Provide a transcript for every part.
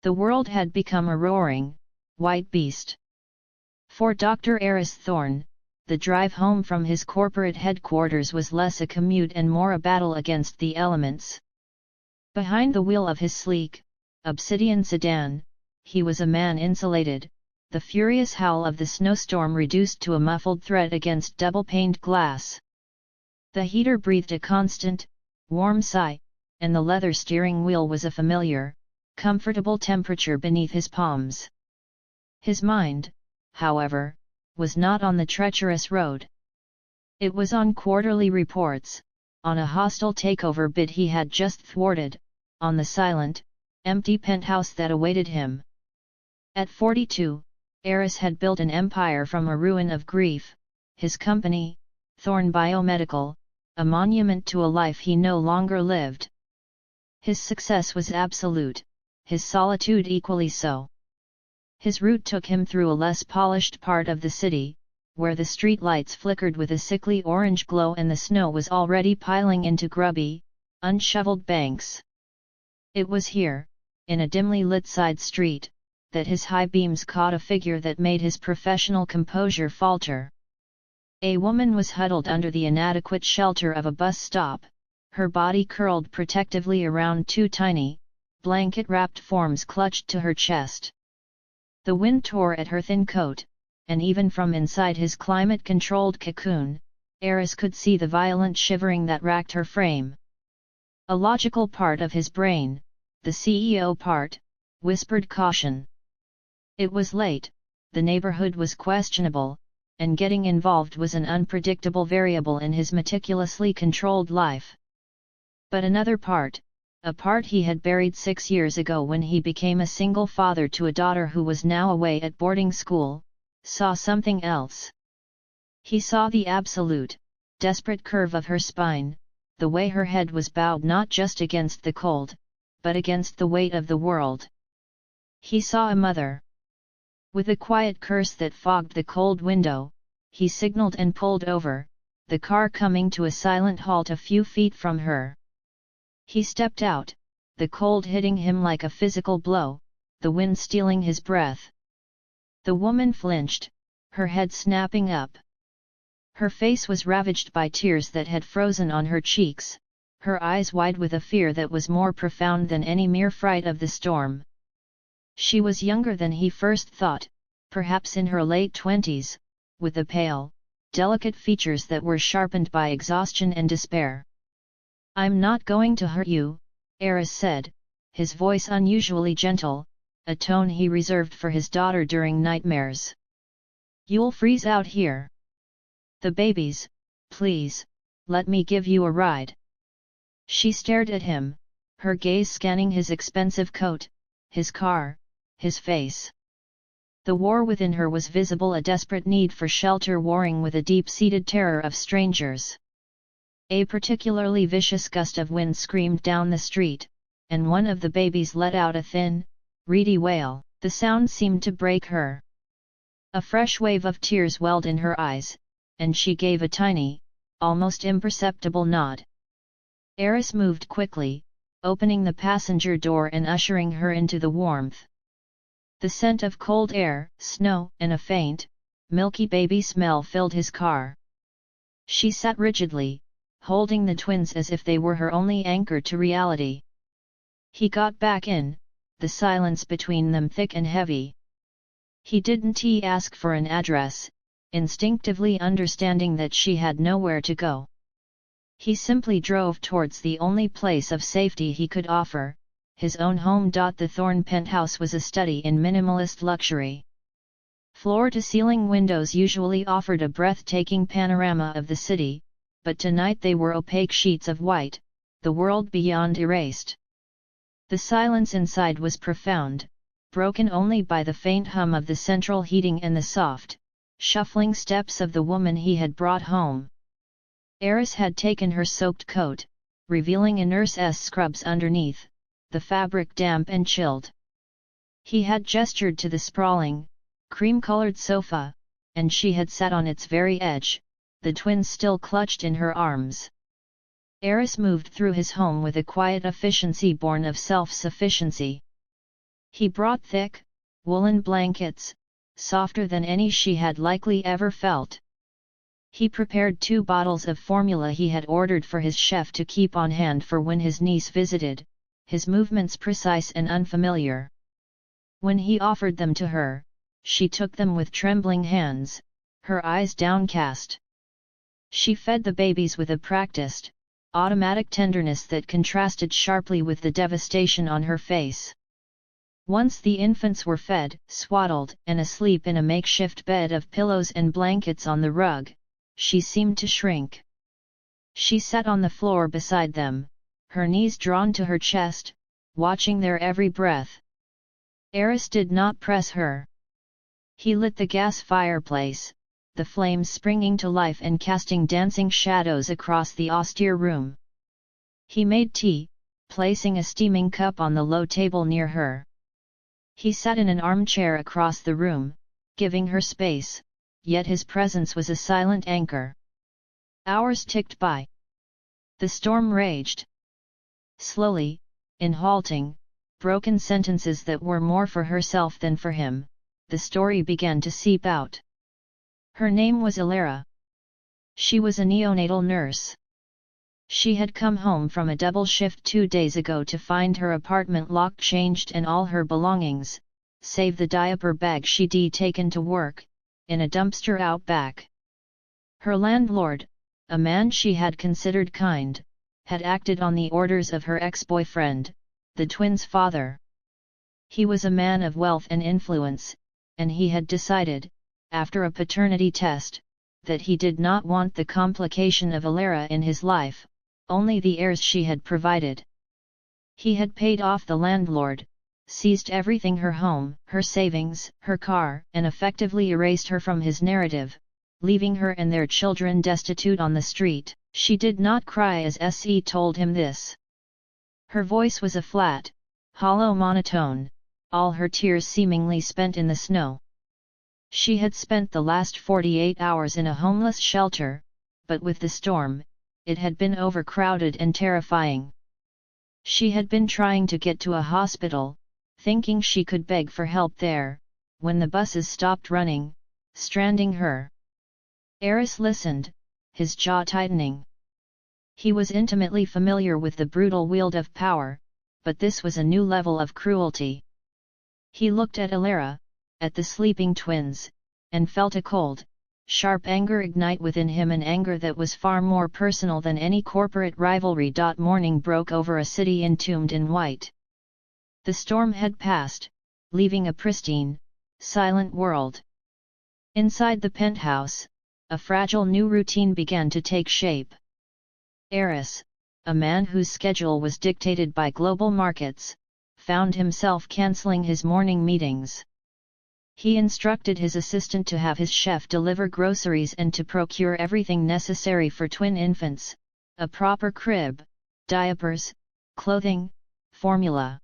The world had become a roaring, white beast. For Dr. Aris Thorne, the drive home from his corporate headquarters was less a commute and more a battle against the elements. Behind the wheel of his sleek, obsidian sedan, he was a man insulated, the furious howl of the snowstorm reduced to a muffled threat against double-paned glass. The heater breathed a constant, warm sigh, and the leather steering wheel was a familiar, comfortable temperature beneath his palms. His mind, however, was not on the treacherous road. It was on quarterly reports, on a hostile takeover bid he had just thwarted, on the silent, empty penthouse that awaited him. At 42, Aris had built an empire from a ruin of grief, his company, Thorne Biomedical, a monument to a life he no longer lived. His success was absolute, his solitude equally so. His route took him through a less polished part of the city, where the street lights flickered with a sickly orange glow and the snow was already piling into grubby, unshoveled banks. It was here, in a dimly lit side street, that his high beams caught a figure that made his professional composure falter. A woman was huddled under the inadequate shelter of a bus stop, her body curled protectively around two tiny, blanket-wrapped forms clutched to her chest. The wind tore at her thin coat, and even from inside his climate-controlled cocoon, Aris could see the violent shivering that racked her frame. A logical part of his brain, the CEO part, whispered caution. It was late, the neighborhood was questionable, and getting involved was an unpredictable variable in his meticulously controlled life. But another part, a part he had buried 6 years ago when he became a single father to a daughter who was now away at boarding school, saw something else. He saw the absolute, desperate curve of her spine, the way her head was bowed not just against the cold, but against the weight of the world. He saw a mother. With a quiet curse that fogged the cold window, he signaled and pulled over, the car coming to a silent halt a few feet from her. He stepped out, the cold hitting him like a physical blow, the wind stealing his breath. The woman flinched, her head snapping up. Her face was ravaged by tears that had frozen on her cheeks, her eyes wide with a fear that was more profound than any mere fright of the storm. She was younger than he first thought, perhaps in her late 20s, with the pale, delicate features that were sharpened by exhaustion and despair. "I'm not going to hurt you," Aris said, his voice unusually gentle, a tone he reserved for his daughter during nightmares. "You'll freeze out here. The babies, please, let me give you a ride." She stared at him, her gaze scanning his expensive coat, his car, his face. The war within her was visible, a desperate need for shelter warring with a deep-seated terror of strangers. A particularly vicious gust of wind screamed down the street, and one of the babies let out a thin, reedy wail. The sound seemed to break her. A fresh wave of tears welled in her eyes, and she gave a tiny, almost imperceptible nod. Aris moved quickly, opening the passenger door and ushering her into the warmth. The scent of cold air, snow, and a faint, milky baby smell filled his car. She sat rigidly, holding the twins as if they were her only anchor to reality. He got back in, the silence between them thick and heavy. He didn't ask for an address, instinctively understanding that she had nowhere to go. He simply drove towards the only place of safety he could offer, his own home. The Thorne penthouse was a study in minimalist luxury. Floor-to-ceiling windows usually offered a breathtaking panorama of the city, but tonight they were opaque sheets of white, the world beyond erased. The silence inside was profound, broken only by the faint hum of the central heating and the soft, shuffling steps of the woman he had brought home. Aris had taken her soaked coat, revealing a nurse's scrubs underneath, the fabric damp and chilled. He had gestured to the sprawling, cream-colored sofa, and she had sat on its very edge, the twins still clutched in her arms. Aris moved through his home with a quiet efficiency born of self-sufficiency. He brought thick, woolen blankets, softer than any she had likely ever felt. He prepared 2 bottles of formula he had ordered for his chef to keep on hand for when his niece visited, his movements precise and unfamiliar. When he offered them to her, she took them with trembling hands, her eyes downcast. She fed the babies with a practiced, automatic tenderness that contrasted sharply with the devastation on her face. Once the infants were fed, swaddled, and asleep in a makeshift bed of pillows and blankets on the rug, she seemed to shrink. She sat on the floor beside them, her knees drawn to her chest, watching their every breath. Aris did not press her. He lit the gas fireplace, the flames springing to life and casting dancing shadows across the austere room. He made tea, placing a steaming cup on the low table near her. He sat in an armchair across the room, giving her space, yet his presence was a silent anchor. Hours ticked by. The storm raged. Slowly, in halting, broken sentences that were more for herself than for him, the story began to seep out. Her name was Alara. She was a neonatal nurse. She had come home from a double shift 2 days ago to find her apartment locked, changed and all her belongings, save the diaper bag she'd taken to work, in a dumpster out back. Her landlord, a man she had considered kind, had acted on the orders of her ex-boyfriend, the twins' father. He was a man of wealth and influence, and he had decided, after a paternity test, that he did not want the complication of Alara in his life, only the heirs she had provided. He had paid off the landlord, seized everything, her home, her savings, her car, and effectively erased her from his narrative, leaving her and their children destitute on the street. She did not cry as Se told him this. Her voice was a flat, hollow monotone, all her tears seemingly spent in the snow. She had spent the last 48 hours in a homeless shelter, but with the storm, it had been overcrowded and terrifying. She had been trying to get to a hospital, thinking she could beg for help there, when the buses stopped running, stranding her. Aris listened, his jaw tightening. He was intimately familiar with the brutal wield of power, but this was a new level of cruelty. He looked at Alara, at the sleeping twins, and felt a cold, sharp anger ignite within him, an anger that was far more personal than any corporate rivalry. Morning broke over a city entombed in white. The storm had passed, leaving a pristine, silent world. Inside the penthouse, a fragile new routine began to take shape. Aris, a man whose schedule was dictated by global markets, found himself cancelling his morning meetings. He instructed his assistant to have his chef deliver groceries and to procure everything necessary for twin infants, a proper crib, diapers, clothing, formula.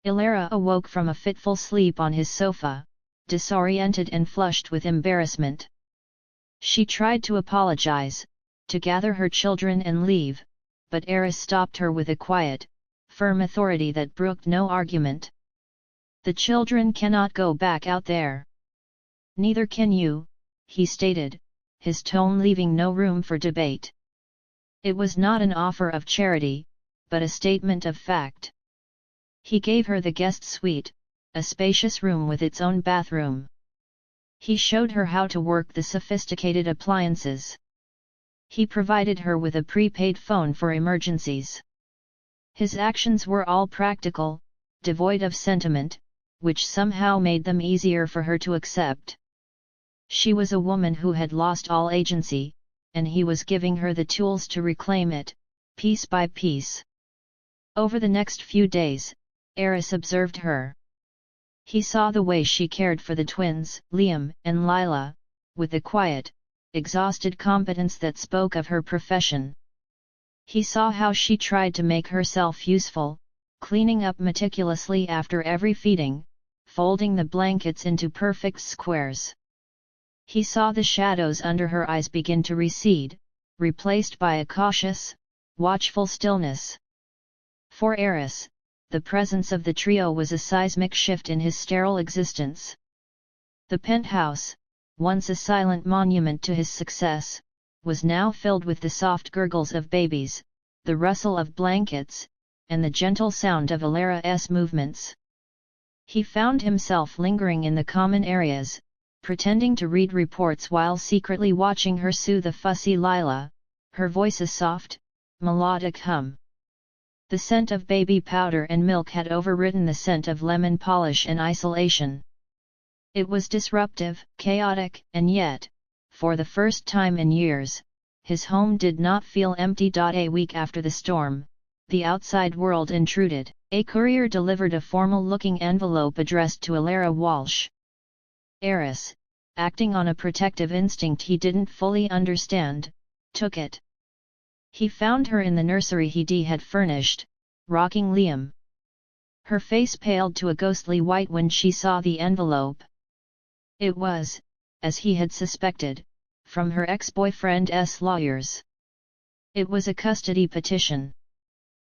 Alara awoke from a fitful sleep on his sofa, disoriented and flushed with embarrassment. She tried to apologize, to gather her children and leave, but Aris stopped her with a quiet, firm authority that brooked no argument. The children cannot go back out there. Neither can you, he stated, his tone leaving no room for debate. It was not an offer of charity, but a statement of fact. He gave her the guest suite, a spacious room with its own bathroom. He showed her how to work the sophisticated appliances. He provided her with a prepaid phone for emergencies. His actions were all practical, devoid of sentiment, which somehow made them easier for her to accept. She was a woman who had lost all agency, and he was giving her the tools to reclaim it, piece by piece. Over the next few days, Aris observed her. He saw the way she cared for the twins, Liam and Lila, with the quiet, exhausted competence that spoke of her profession. He saw how she tried to make herself useful, cleaning up meticulously after every feeding, folding the blankets into perfect squares. He saw the shadows under her eyes begin to recede, replaced by a cautious, watchful stillness. For Aris, the presence of the trio was a seismic shift in his sterile existence. The penthouse, once a silent monument to his success, was now filled with the soft gurgles of babies, the rustle of blankets, and the gentle sound of Alara's movements. He found himself lingering in the common areas, pretending to read reports while secretly watching her soothe the fussy Lila, her voice a soft, melodic hum. The scent of baby powder and milk had overridden the scent of lemon polish and isolation. It was disruptive, chaotic, and yet, for the first time in years, his home did not feel empty. A week after the storm, the outside world intruded. A courier delivered a formal-looking envelope addressed to Alara Walsh. Aris, acting on a protective instinct he didn't fully understand, took it. He found her in the nursery he had furnished, rocking Liam. Her face paled to a ghostly white when she saw the envelope. It was, as he had suspected, from her ex-boyfriend's lawyers. It was a custody petition.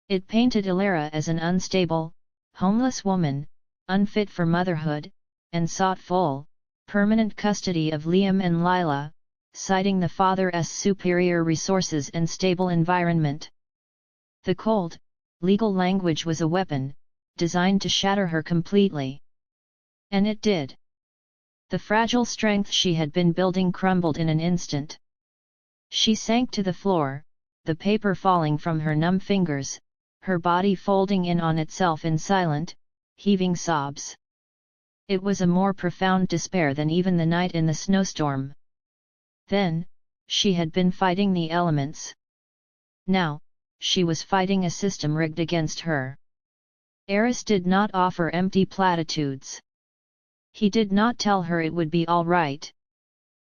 It painted Alara as an unstable, homeless woman, unfit for motherhood, and sought full, permanent custody of Liam and Lila, citing the father's superior resources and stable environment. The cold, legal language was a weapon, designed to shatter her completely. And it did. The fragile strength she had been building crumbled in an instant. She sank to the floor, the paper falling from her numb fingers, her body folding in on itself in silent, heaving sobs. It was a more profound despair than even the night in the snowstorm. Then, she had been fighting the elements. Now, she was fighting a system rigged against her. Aris did not offer empty platitudes. He did not tell her it would be all right.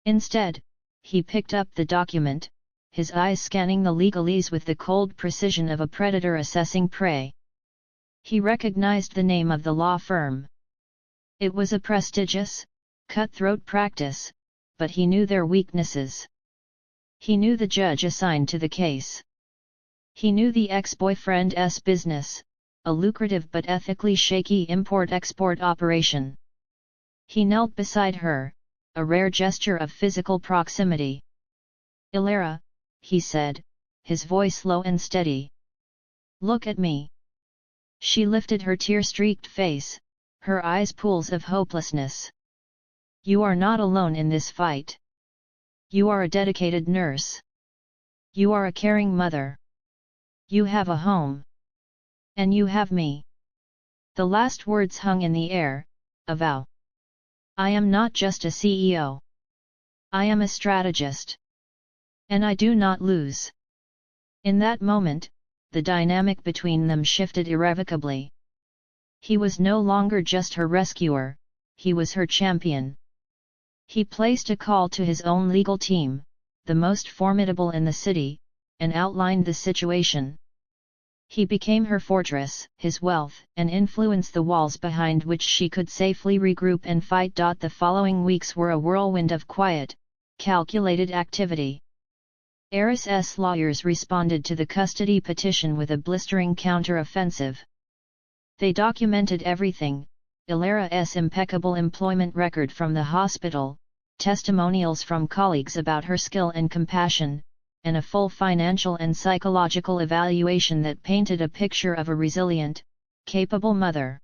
Instead, he picked up the document, his eyes scanning the legalese with the cold precision of a predator assessing prey. He recognized the name of the law firm. It was a prestigious, cutthroat practice, but he knew their weaknesses. He knew the judge assigned to the case. He knew the ex-boyfriend's business, a lucrative but ethically shaky import-export operation. He knelt beside her, a rare gesture of physical proximity. "Alara," he said, his voice low and steady. "Look at me." She lifted her tear-streaked face, her eyes pools of hopelessness. "You are not alone in this fight. You are a dedicated nurse. You are a caring mother. You have a home. And you have me." The last words hung in the air, a vow. "I am not just a CEO. I am a strategist. And I do not lose." In that moment, the dynamic between them shifted irrevocably. He was no longer just her rescuer, he was her champion. He placed a call to his own legal team, the most formidable in the city, and outlined the situation. He became her fortress, his wealth, and influence the walls behind which she could safely regroup and fight. The following weeks were a whirlwind of quiet, calculated activity. Aris's lawyers responded to the custody petition with a blistering counter-offensive. They documented everything: Alara's impeccable employment record from the hospital, testimonials from colleagues about her skill and compassion, and a full financial and psychological evaluation that painted a picture of a resilient, capable mother.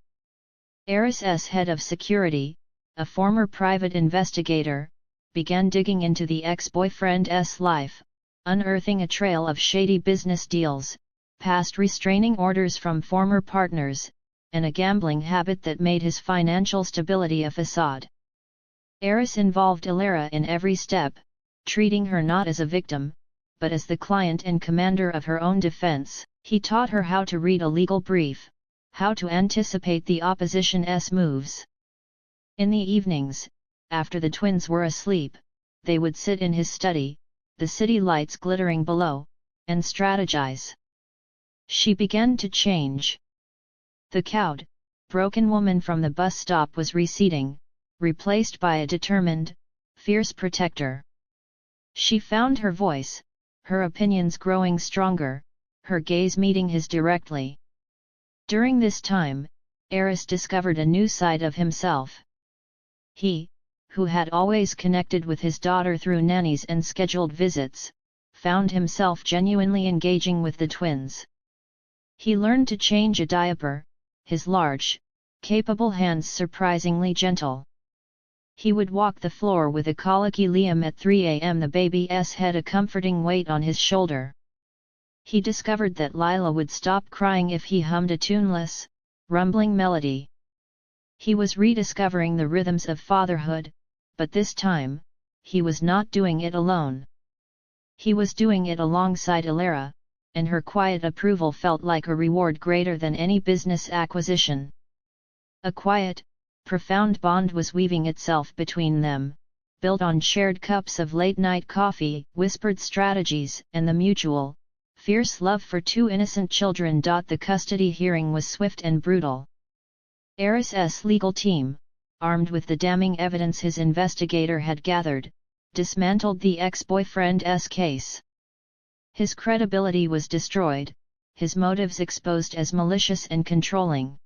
Aris's head of security, a former private investigator, began digging into the ex-boyfriend's life, unearthing a trail of shady business deals, past restraining orders from former partners, and a gambling habit that made his financial stability a facade. Aris involved Alara in every step, treating her not as a victim, but as the client and commander of her own defense. He taught her how to read a legal brief, how to anticipate the opposition's moves. In the evenings, after the twins were asleep, they would sit in his study, the city lights glittering below, and strategize. She began to change. The cowed, broken woman from the bus stop was receding, replaced by a determined, fierce protector. She found her voice, her opinions growing stronger, her gaze meeting his directly. During this time, Aris discovered a new side of himself. He, who had always connected with his daughter through nannies and scheduled visits, found himself genuinely engaging with the twins. He learned to change a diaper, his large, capable hands surprisingly gentle. He would walk the floor with a colicky Liam at 3 a.m. The baby's head a comforting weight on his shoulder. He discovered that Lila would stop crying if he hummed a tuneless, rumbling melody. He was rediscovering the rhythms of fatherhood, but this time, he was not doing it alone. He was doing it alongside Ilara, and her quiet approval felt like a reward greater than any business acquisition. A quiet, profound bond was weaving itself between them, built on shared cups of late-night coffee, whispered strategies, and the mutual, fierce love for two innocent children. The custody hearing was swift and brutal. Aris's legal team, armed with the damning evidence his investigator had gathered, dismantled the ex-boyfriend's case. His credibility was destroyed, his motives exposed as malicious and controlling.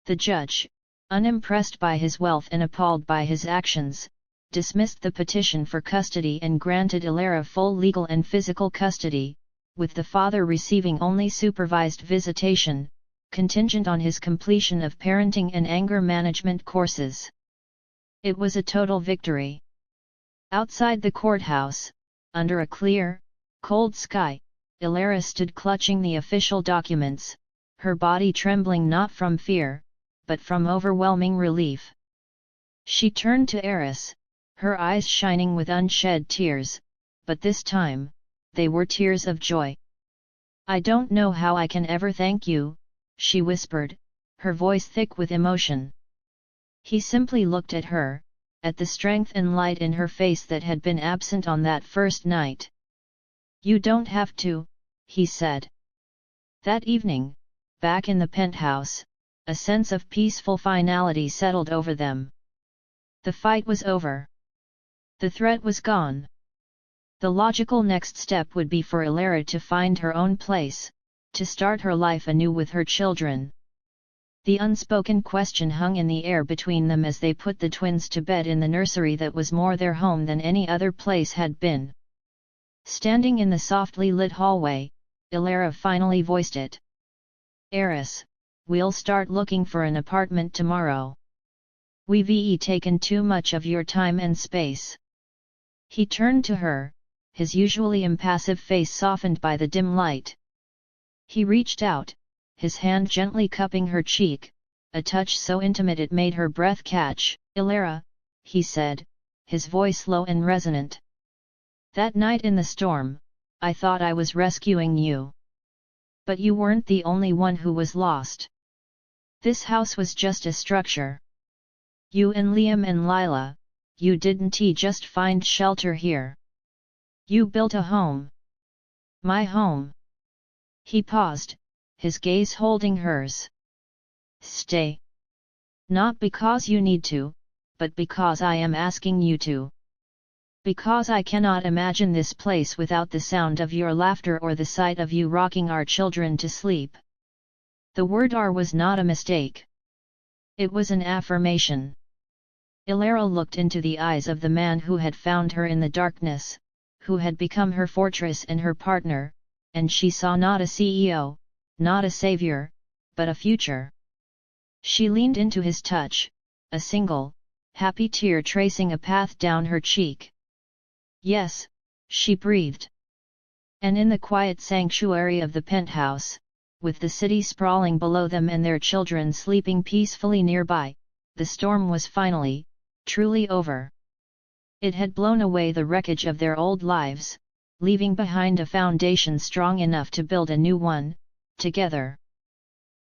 The judge, unimpressed by his wealth and appalled by his actions, dismissed the petition for custody and granted Ilara full legal and physical custody, with the father receiving only supervised visitation, contingent on his completion of parenting and anger management courses. It was a total victory. Outside the courthouse, under a clear, cold sky, Ilara stood clutching the official documents, her body trembling not from fear, but from overwhelming relief. She turned to Aris, her eyes shining with unshed tears, but this time, they were tears of joy. "I don't know how I can ever thank you," she whispered, her voice thick with emotion. He simply looked at her, at the strength and light in her face that had been absent on that first night. "You don't have to," he said. That evening, back in the penthouse, a sense of peaceful finality settled over them. The fight was over. The threat was gone. The logical next step would be for Ilara to find her own place, to start her life anew with her children. The unspoken question hung in the air between them as they put the twins to bed in the nursery that was more their home than any other place had been. Standing in the softly lit hallway, Ilara finally voiced it. "Aris, we'll start looking for an apartment tomorrow. We've taken too much of your time and space." He turned to her, his usually impassive face softened by the dim light. He reached out, his hand gently cupping her cheek, a touch so intimate it made her breath catch. "Ilara," he said, his voice low and resonant. "That night in the storm, I thought I was rescuing you. But you weren't the only one who was lost. This house was just a structure. You and Liam and Lila, you didn't just find shelter here. You built a home. My home." He paused, his gaze holding hers. "Stay. Not because you need to, but because I am asking you to. Because I cannot imagine this place without the sound of your laughter or the sight of you rocking our children to sleep." The word "our" was not a mistake. It was an affirmation. Ilara looked into the eyes of the man who had found her in the darkness, who had become her fortress and her partner, and she saw not a CEO, not a savior, but a future. She leaned into his touch, a single, happy tear tracing a path down her cheek. "Yes," she breathed. And in the quiet sanctuary of the penthouse, with the city sprawling below them and their children sleeping peacefully nearby, the storm was finally, truly over. It had blown away the wreckage of their old lives, leaving behind a foundation strong enough to build a new one, together.